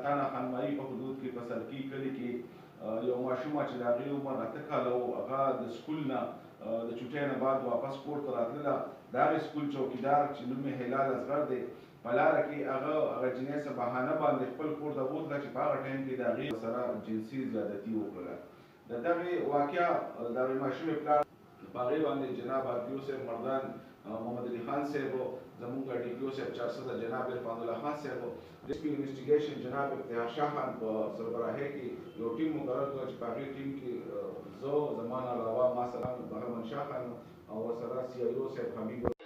خان خانمایي په حدود کې په سلکي کلي کې یو ماشوم چې د هغې عمر 8 کاله و، هغه د سکول نه د چوټۍ نه بعد واپس کور ته راتلله. د هغې سکول چوکیدار چې نوم یې هلال اصغر دی، په لاره کې هغه جنۍ څه بهانه باندې خپل کور ته بوتله چې په هغه ټایم کې د هغې سره جنسي زیادتي وکړله. د دغې واقعه د هغې ماشومې پلار په هغې باندې جناب RPO صاحب مردان محمد علي خان صاحب، زموږ DPO صاحب 400 جناب عرفان الله خان صاحب، ریسکیو انویسټیګیشن جناب افتخار شاه خان په سربراهۍ کې یو ټیم مقرر کړ چې په هغې ټیم کې زه، زما نه علاوه ما سره بهرمن شاه خان او ورسره CIO صاحب حمید